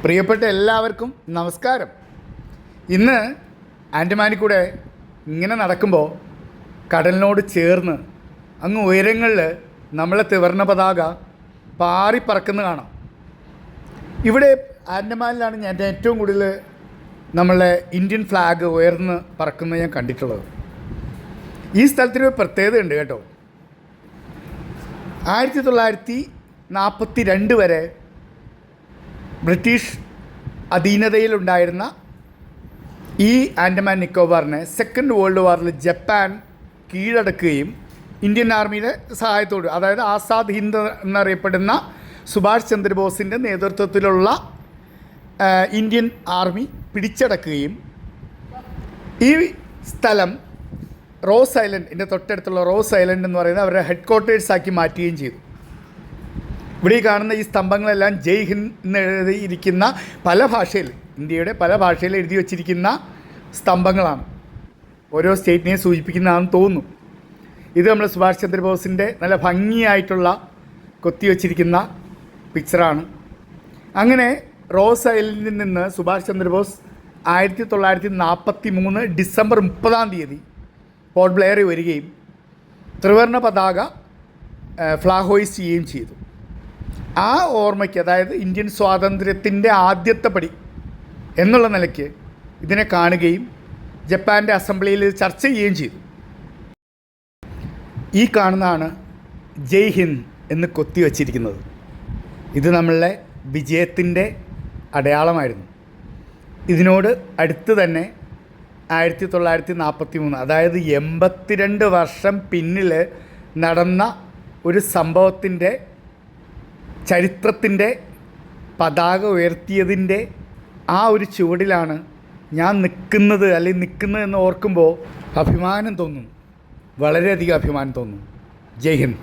പ്രിയപ്പെട്ട എല്ലാവർക്കും നമസ്കാരം. ഇന്ന് ആൻഡമാനിൽ കൂടെ ഇങ്ങനെ നടക്കുമ്പോൾ കടലിനോട് ചേർന്ന് അങ്ങ് ഉയരങ്ങളിൽ നമ്മളെ ത്രിവർണ്ണ പതാക പാറിപ്പറക്കുന്ന കാണാം. ഇവിടെ ആൻഡമാനിലാണ് ഞാൻ ഏറ്റവും കൂടുതൽ നമ്മളെ ഇന്ത്യൻ ഫ്ലാഗ് ഉയർന്ന് പറക്കുന്നത് ഞാൻ കണ്ടിട്ടുള്ളത്. ഈ സ്ഥലത്തിനൊരു പ്രത്യേകത ഉണ്ട് കേട്ടോ. 1942 വരെ ബ്രിട്ടീഷ് അധീനതയിലുണ്ടായിരുന്ന ഈ ആൻഡമാൻ നിക്കോബാറിനെ സെക്കൻഡ് വേൾഡ് വാറിൽ ജപ്പാൻ കീഴടക്കുകയും ഇന്ത്യൻ ആർമിയുടെ സഹായത്തോട്, അതായത് ആസാദ് ഹിന്ദ് എന്നറിയപ്പെടുന്ന സുഭാഷ് ചന്ദ്രബോസിൻ്റെ നേതൃത്വത്തിലുള്ള ഇന്ത്യൻ ആർമി പിടിച്ചടക്കുകയും ഈ സ്ഥലം റോസ് ഐലൻഡിൻ്റെ തൊട്ടടുത്തുള്ള റോസ് ഐലൻഡ് എന്ന് പറയുന്നത് അവരുടെ ഹെഡ് ക്വാർട്ടേഴ്സാക്കി മാറ്റുകയും ചെയ്തു. ഇവിടെ ഈ കാണുന്ന ഈ സ്തംഭങ്ങളെല്ലാം ജയ് ഹിന്ദ് എന്ന് എഴുതിയിരിക്കുന്ന പല ഭാഷയിൽ, ഇന്ത്യയുടെ പല ഭാഷയിൽ എഴുതി വച്ചിരിക്കുന്ന സ്തംഭങ്ങളാണ്. ഓരോ സ്റ്റേറ്റിനെയും സൂചിപ്പിക്കുന്നതാണെന്ന് തോന്നുന്നു. ഇത് നമ്മൾ സുഭാഷ് ചന്ദ്രബോസിൻ്റെ നല്ല ഭംഗിയായിട്ടുള്ള കൊത്തിവെച്ചിരിക്കുന്ന പിക്ചറാണ്. അങ്ങനെ റോസ് ഐലൻഡിൽ നിന്ന് സുഭാഷ് ചന്ദ്രബോസ് 1943 ഡിസംബർ 30 പോർട്ട് ബ്ലെയറിൽ വരികയും ത്രിവർണ്ണ പതാക ഫ്ലാഗ് ഹോയിസ്റ്റ് ചെയ്യുകയും ചെയ്തു. ആ ഓർമ്മയ്ക്ക്, അതായത് ഇന്ത്യൻ സ്വാതന്ത്ര്യത്തിൻ്റെ ആദ്യത്തെ പടി എന്നുള്ള നിലയ്ക്ക് ഇതിനെ കാണുകയും ജപ്പാൻ്റെ അസംബ്ലിയിൽ ചർച്ച ചെയ്യുകയും ചെയ്തു. ഈ കാണുന്നതാണ് ജയ് ഹിന്ദ് എന്ന് കൊത്തിവച്ചിരിക്കുന്നത്. ഇത് നമ്മളുടെ വിജയത്തിൻ്റെ അടയാളമായിരുന്നു. ഇതിനോട് അടുത്ത് തന്നെ 1943, അതായത് 82 വർഷം പിന്നിൽ നടന്ന ഒരു സംഭവത്തിൻ്റെ ചരിത്രത്തിൻ്റെ പതാക ഉയർത്തിയതിൻ്റെ ആ ഒരു ചുവടിലാണ് ഞാൻ നിൽക്കുന്നതെന്ന് ഓർക്കുമ്പോൾ അഭിമാനം തോന്നും, വളരെയധികം അഭിമാനം തോന്നും. ജയ് ഹിന്ദ്.